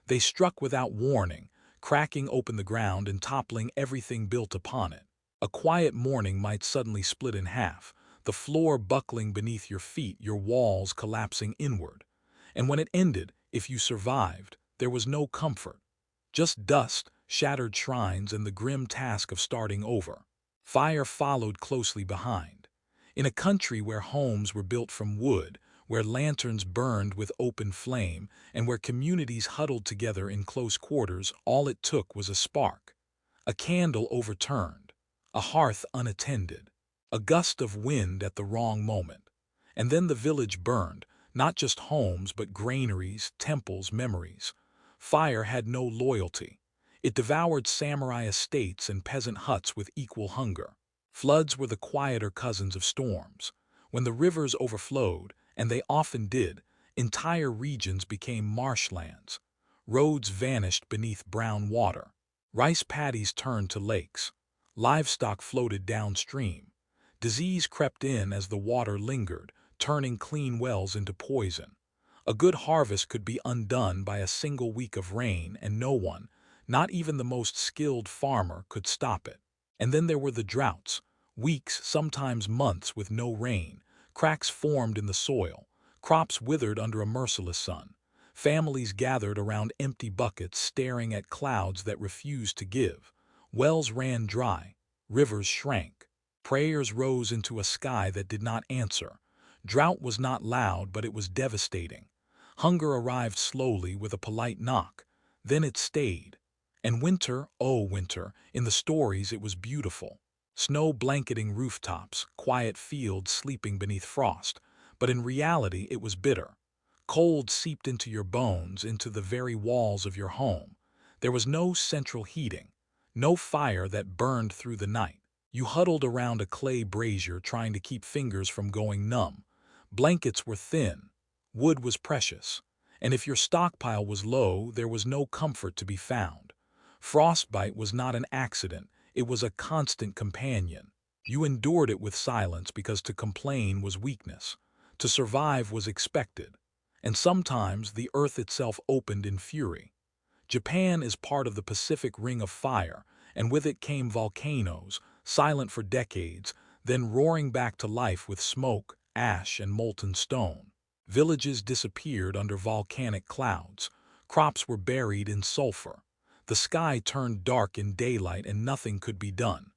They struck without warning, cracking open the ground and toppling everything built upon it. A quiet morning might suddenly split in half, the floor buckling beneath your feet, your walls collapsing inward. And when it ended, if you survived, there was no comfort. Just dust, shattered shrines, and the grim task of starting over. Fire followed closely behind. In a country where homes were built from wood, where lanterns burned with open flame, and where communities huddled together in close quarters, all it took was a spark. A candle overturned, a hearth unattended, a gust of wind at the wrong moment. And then the village burned, not just homes but granaries, temples, memories. Fire had no loyalty. It devoured samurai estates and peasant huts with equal hunger. Floods were the quieter cousins of storms. When the rivers overflowed, and they often did, entire regions became marshlands. Roads vanished beneath brown water. Rice paddies turned to lakes. Livestock floated downstream. Disease crept in as the water lingered, turning clean wells into poison. A good harvest could be undone by a single week of rain, and no one, not even the most skilled farmer, could stop it. And then there were the droughts, weeks, sometimes months with no rain. Cracks formed in the soil, crops withered under a merciless sun. Families gathered around empty buckets, staring at clouds that refused to give. Wells ran dry, rivers shrank. Prayers rose into a sky that did not answer. Drought was not loud, but it was devastating. Hunger arrived slowly with a polite knock. Then it stayed. And winter, oh winter, in the stories it was beautiful. Snow blanketing rooftops, quiet fields sleeping beneath frost. But in reality it was bitter. Cold seeped into your bones, into the very walls of your home. There was no central heating, no fire that burned through the night. You huddled around a clay brazier trying to keep fingers from going numb. Blankets were thin. Wood was precious. And if your stockpile was low, there was no comfort to be found. Frostbite was not an accident, it was a constant companion. You endured it with silence because to complain was weakness. To survive was expected. And sometimes the earth itself opened in fury. Japan is part of the Pacific Ring of Fire, and with it came volcanoes, silent for decades, then roaring back to life with smoke, ash, and molten stone. Villages disappeared under volcanic clouds. Crops were buried in sulfur. The sky turned dark in daylight and nothing could be done.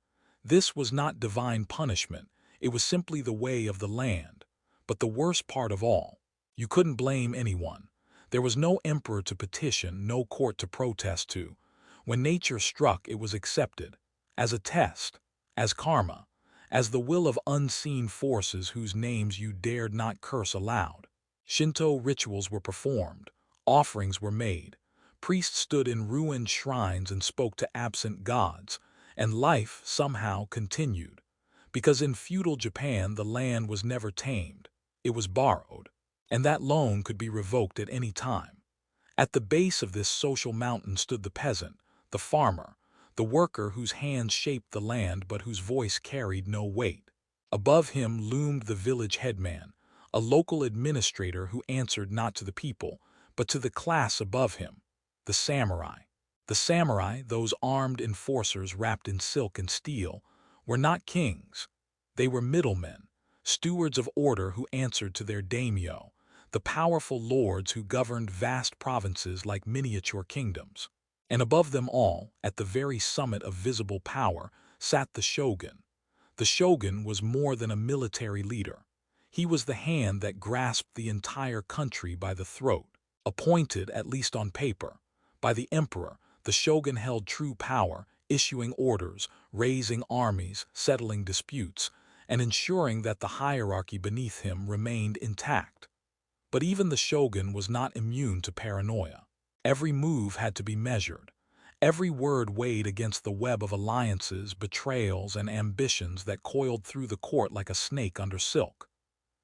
This was not divine punishment, it was simply the way of the land. But the worst part of all, you couldn't blame anyone. There was no emperor to petition, no court to protest to. When nature struck, it was accepted. As a test, as karma, as the will of unseen forces whose names you dared not curse aloud. Shinto rituals were performed, offerings were made. Priests stood in ruined shrines and spoke to absent gods, and life somehow continued. Because in feudal Japan the land was never tamed, it was borrowed, and that loan could be revoked at any time. At the base of this social mountain stood the peasant, the farmer, the worker whose hands shaped the land but whose voice carried no weight. Above him loomed the village headman, a local administrator who answered not to the people, but to the class above him, the samurai. The samurai, those armed enforcers wrapped in silk and steel, were not kings. They were middlemen, stewards of order who answered to their daimyo, the powerful lords who governed vast provinces like miniature kingdoms. And above them all, at the very summit of visible power, sat the shogun. The shogun was more than a military leader. He was the hand that grasped the entire country by the throat. Appointed, at least on paper, by the emperor, the shogun held true power, issuing orders, raising armies, settling disputes, and ensuring that the hierarchy beneath him remained intact. But even the shogun was not immune to paranoia. Every move had to be measured. Every word weighed against the web of alliances, betrayals, and ambitions that coiled through the court like a snake under silk.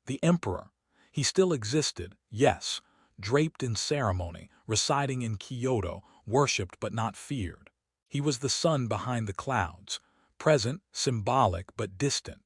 The emperor, he still existed, yes, draped in ceremony, residing in Kyoto, worshipped but not feared. He was the sun behind the clouds, present, symbolic but distant.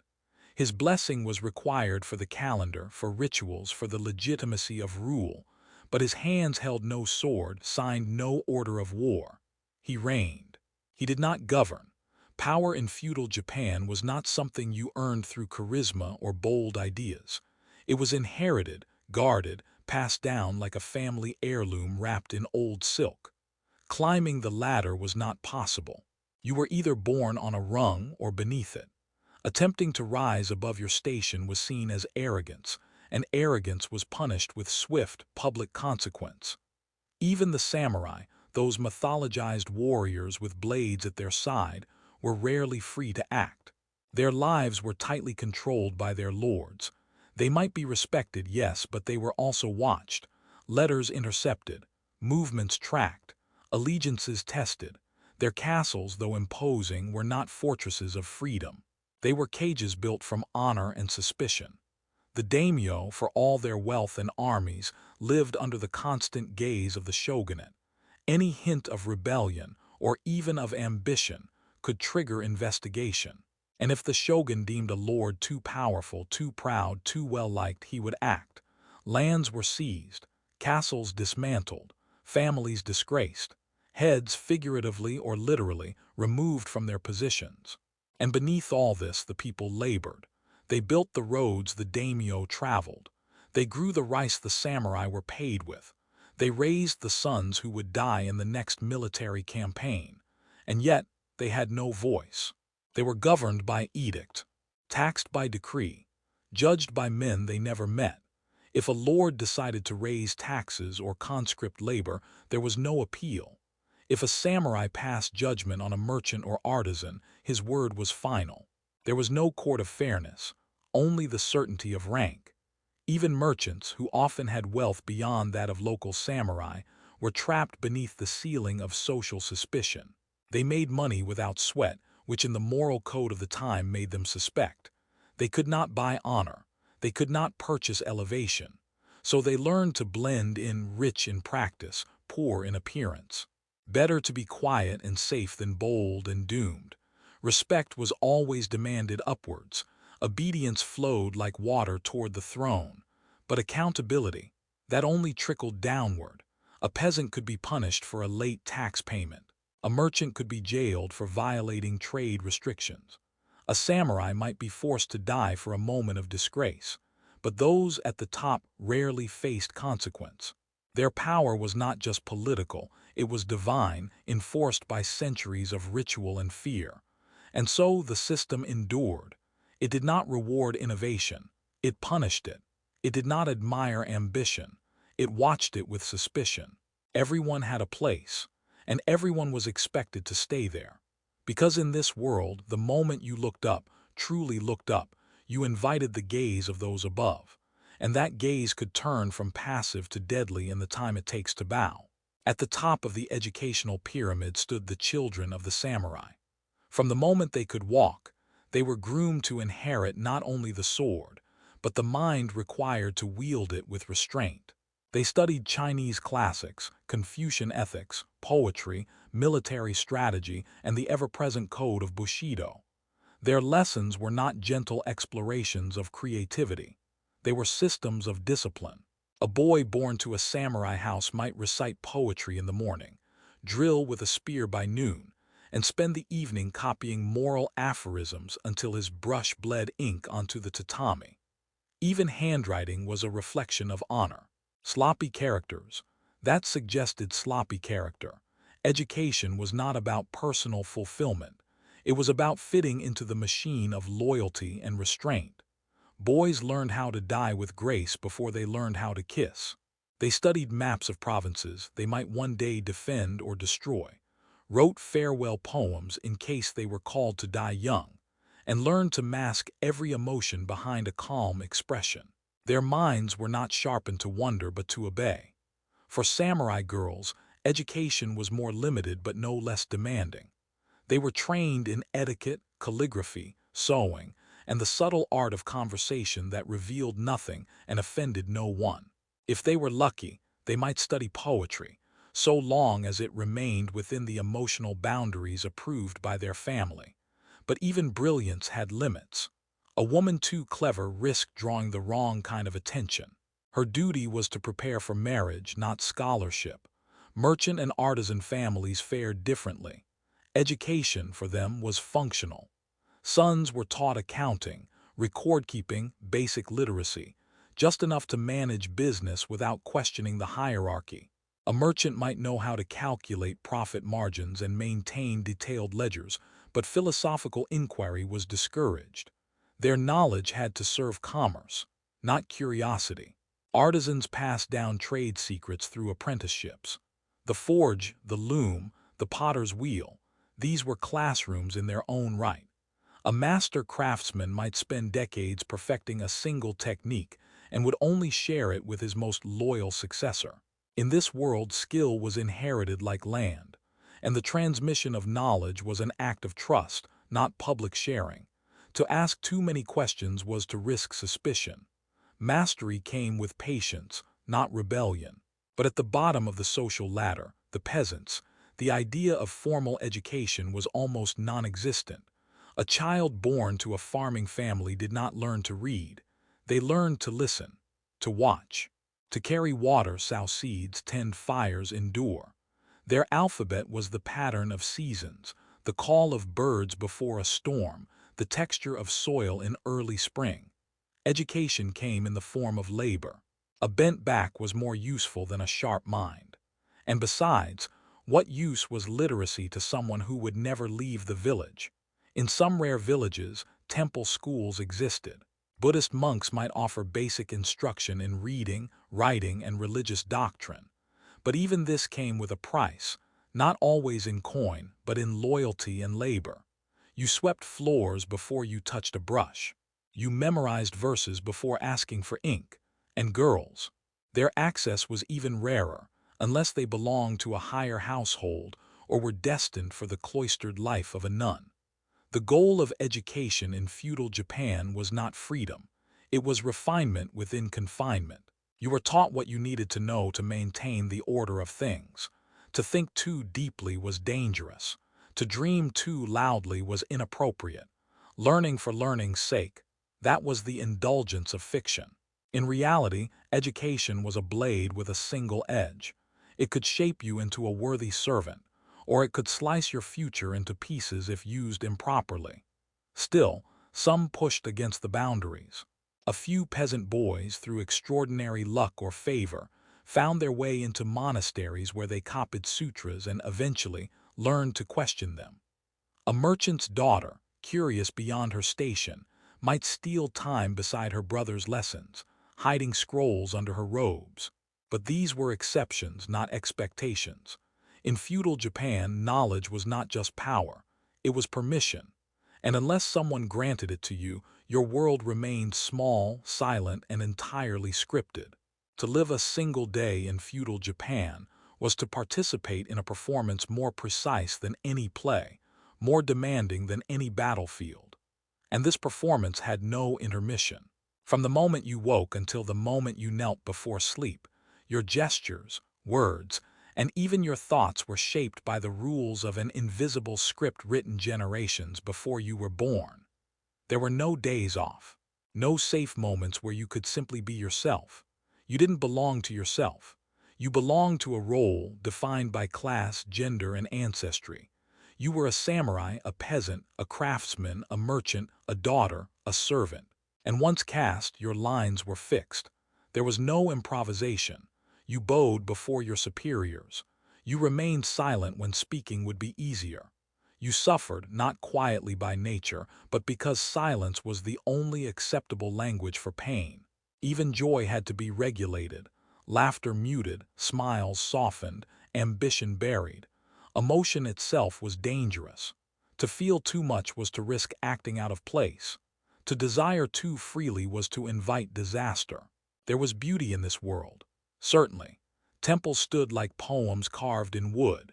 His blessing was required for the calendar, for rituals, for the legitimacy of rule, but his hands held no sword, signed no order of war. He reigned. He did not govern. Power in feudal Japan was not something you earned through charisma or bold ideas. It was inherited, guarded, passed down like a family heirloom wrapped in old silk. Climbing the ladder was not possible. You were either born on a rung or beneath it. Attempting to rise above your station was seen as arrogance, and arrogance was punished with swift, public consequence. Even the samurai, those mythologized warriors with blades at their side, were rarely free to act. Their lives were tightly controlled by their lords. They might be respected, yes, but they were also watched, letters intercepted, movements tracked, allegiances tested. Their castles, though imposing, were not fortresses of freedom. They were cages built from honor and suspicion. The daimyo, for all their wealth and armies, lived under the constant gaze of the shogunate. Any hint of rebellion, or even of ambition, could trigger investigation. And if the shogun deemed a lord too powerful, too proud, too well-liked, he would act. Lands were seized, castles dismantled, families disgraced, heads, figuratively or literally, removed from their positions. And beneath all this, the people labored. They built the roads the daimyo traveled. They grew the rice the samurai were paid with. They raised the sons who would die in the next military campaign. And yet, they had no voice. They were governed by edict, taxed by decree, judged by men they never met. If a lord decided to raise taxes or conscript labor, there was no appeal. If a samurai passed judgment on a merchant or artisan, his word was final. There was no court of fairness, only the certainty of rank. Even merchants, who often had wealth beyond that of local samurai, were trapped beneath the ceiling of social suspicion. They made money without sweat, which in the moral code of the time made them suspect. They could not buy honor. They could not purchase elevation. So they learned to blend in, rich in practice, poor in appearance. Better to be quiet and safe than bold and doomed. Respect was always demanded upwards. Obedience flowed like water toward the throne. But accountability, that only trickled downward. A peasant could be punished for a late tax payment. A merchant could be jailed for violating trade restrictions. A samurai might be forced to die for a moment of disgrace. But those at the top rarely faced consequence. Their power was not just political, it was divine, enforced by centuries of ritual and fear. And so the system endured. It did not reward innovation. It punished it. It did not admire ambition. It watched it with suspicion. Everyone had a place, and everyone was expected to stay there. Because in this world, the moment you looked up, truly looked up, you invited the gaze of those above. And that gaze could turn from passive to deadly in the time it takes to bow. At the top of the educational pyramid stood the children of the samurai. From the moment they could walk, they were groomed to inherit not only the sword, but the mind required to wield it with restraint. They studied Chinese classics, Confucian ethics, poetry, military strategy, and the ever-present code of Bushido. Their lessons were not gentle explorations of creativity. They were systems of discipline. A boy born to a samurai house might recite poetry in the morning, drill with a spear by noon, and spend the evening copying moral aphorisms until his brush bled ink onto the tatami. Even handwriting was a reflection of honor. Sloppy characters. That suggested sloppy character. Education was not about personal fulfillment. It was about fitting into the machine of loyalty and restraint. Boys learned how to die with grace before they learned how to kiss. They studied maps of provinces they might one day defend or destroy, wrote farewell poems in case they were called to die young, and learned to mask every emotion behind a calm expression. Their minds were not sharpened to wonder but to obey. For samurai girls, education was more limited but no less demanding. They were trained in etiquette, calligraphy, sewing, and the subtle art of conversation that revealed nothing and offended no one. If they were lucky, They might study poetry, so long as it remained within the emotional boundaries approved by their family. But even brilliance had limits. A woman too clever risked drawing the wrong kind of attention. Her duty was to prepare for marriage, not scholarship. Merchant and artisan families fared differently. Education for them was functional. Sons were taught accounting, record-keeping, basic literacy, just enough to manage business without questioning the hierarchy. A merchant might know how to calculate profit margins and maintain detailed ledgers, but philosophical inquiry was discouraged. Their knowledge had to serve commerce, not curiosity. Artisans passed down trade secrets through apprenticeships. The forge, the loom, the potter's wheel, these were classrooms in their own right. A master craftsman might spend decades perfecting a single technique and would only share it with his most loyal successor. In this world, skill was inherited like land, and the transmission of knowledge was an act of trust, not public sharing. To ask too many questions was to risk suspicion. Mastery came with patience, not rebellion. But at the bottom of the social ladder, the peasants, the idea of formal education was almost non-existent. A child born to a farming family did not learn to read. They learned to listen, to watch, to carry water, sow seeds, tend fires, endure. Their alphabet was the pattern of seasons, the call of birds before a storm, the texture of soil in early spring. Education came in the form of labor. A bent back was more useful than a sharp mind. And besides, what use was literacy to someone who would never leave the village? In some rare villages, temple schools existed. Buddhist monks might offer basic instruction in reading, writing, and religious doctrine. But even this came with a price, not always in coin, but in loyalty and labor. You swept floors before you touched a brush. You memorized verses before asking for ink. And girls, their access was even rarer, unless they belonged to a higher household or were destined for the cloistered life of a nun. The goal of education in feudal Japan was not freedom. It was refinement within confinement. You were taught what you needed to know to maintain the order of things. To think too deeply was dangerous. To dream too loudly was inappropriate. Learning for learning's sake, that was the indulgence of fiction. In reality, education was a blade with a single edge. It could shape you into a worthy servant, or it could slice your future into pieces if used improperly. Still, some pushed against the boundaries. A few peasant boys, through extraordinary luck or favor, found their way into monasteries where they copied sutras and eventually learned to question them. A merchant's daughter, curious beyond her station, might steal time beside her brother's lessons, hiding scrolls under her robes. But these were exceptions, not expectations. In feudal Japan, knowledge was not just power, it was permission. And unless someone granted it to you, your world remained small, silent, and entirely scripted. To live a single day in feudal Japan was to participate in a performance more precise than any play, more demanding than any battlefield. And this performance had no intermission. From the moment you woke until the moment you knelt before sleep, your gestures, words, and even your thoughts were shaped by the rules of an invisible script written generations before you were born. There were no days off, no safe moments where you could simply be yourself. You didn't belong to yourself. You belonged to a role defined by class, gender, and ancestry. You were a samurai, a peasant, a craftsman, a merchant, a daughter, a servant. And once cast, your lines were fixed. There was no improvisation. You bowed before your superiors. You remained silent when speaking would be easier. You suffered, not quietly by nature, but because silence was the only acceptable language for pain. Even joy had to be regulated, laughter muted, smiles softened, ambition buried. Emotion itself was dangerous. To feel too much was to risk acting out of place. To desire too freely was to invite disaster. There was beauty in this world, certainly. Temples stood like poems carved in wood.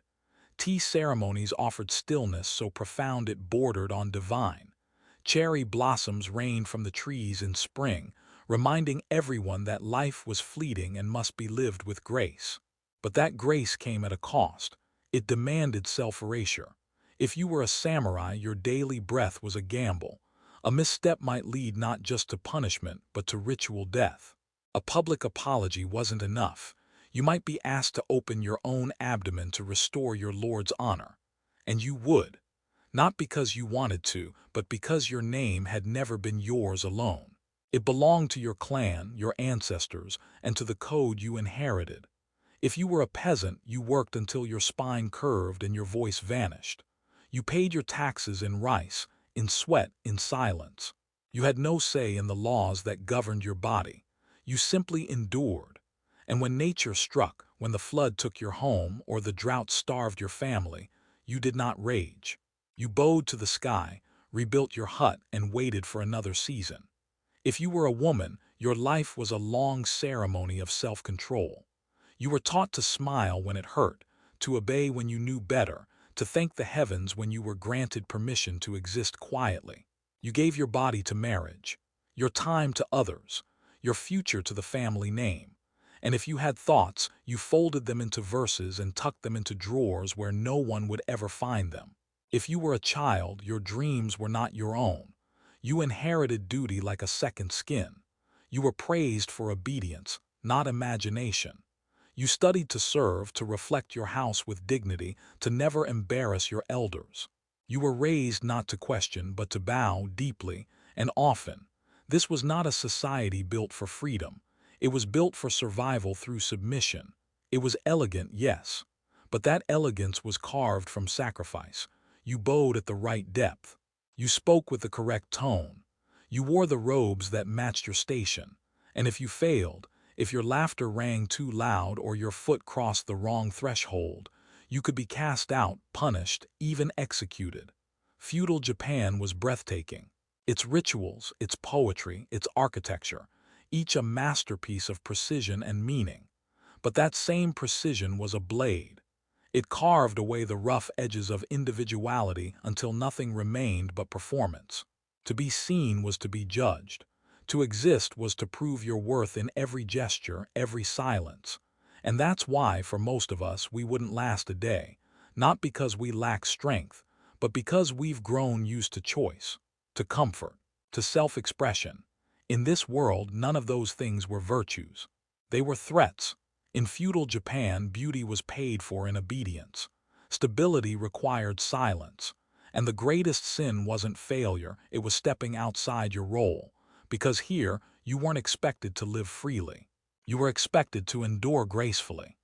Tea ceremonies offered stillness so profound it bordered on divine. Cherry blossoms rained from the trees in spring, reminding everyone that life was fleeting and must be lived with grace. But that grace came at a cost. It demanded self-erasure. If you were a samurai, your daily breath was a gamble. A misstep might lead not just to punishment, but to ritual death. A public apology wasn't enough. You might be asked to open your own abdomen to restore your lord's honor. And you would. Not because you wanted to, but because your name had never been yours alone. It belonged to your clan, your ancestors, and to the code you inherited. If you were a peasant, you worked until your spine curved and your voice vanished. You paid your taxes in rice, in sweat, in silence. You had no say in the laws that governed your body. You simply endured. And when nature struck, when the flood took your home or the drought starved your family, you did not rage. You bowed to the sky, rebuilt your hut, and waited for another season. If you were a woman, your life was a long ceremony of self-control. You were taught to smile when it hurt, to obey when you knew better, to thank the heavens when you were granted permission to exist quietly. You gave your body to marriage, your time to others, your future to the family name. And if you had thoughts, you folded them into verses and tucked them into drawers where no one would ever find them. If you were a child, your dreams were not your own. You inherited duty like a second skin. You were praised for obedience, not imagination. You studied to serve, to reflect your house with dignity, to never embarrass your elders. You were raised not to question, but to bow deeply and often. This was not a society built for freedom. It was built for survival through submission. It was elegant, yes, but that elegance was carved from sacrifice. You bowed at the right depth. You spoke with the correct tone. You wore the robes that matched your station. And if you failed, if your laughter rang too loud or your foot crossed the wrong threshold, you could be cast out, punished, even executed. Feudal Japan was breathtaking. Its rituals, its poetry, its architecture, each a masterpiece of precision and meaning. But that same precision was a blade. It carved away the rough edges of individuality until nothing remained but performance. To be seen was to be judged. To exist was to prove your worth in every gesture, every silence. And that's why, for most of us, we wouldn't last a day. Not because we lack strength, but because we've grown used to choice, to comfort, to self-expression. In this world, none of those things were virtues. They were threats. In feudal Japan, beauty was paid for in obedience. Stability required silence. And the greatest sin wasn't failure, it was stepping outside your role. Because here, you weren't expected to live freely. You were expected to endure gracefully.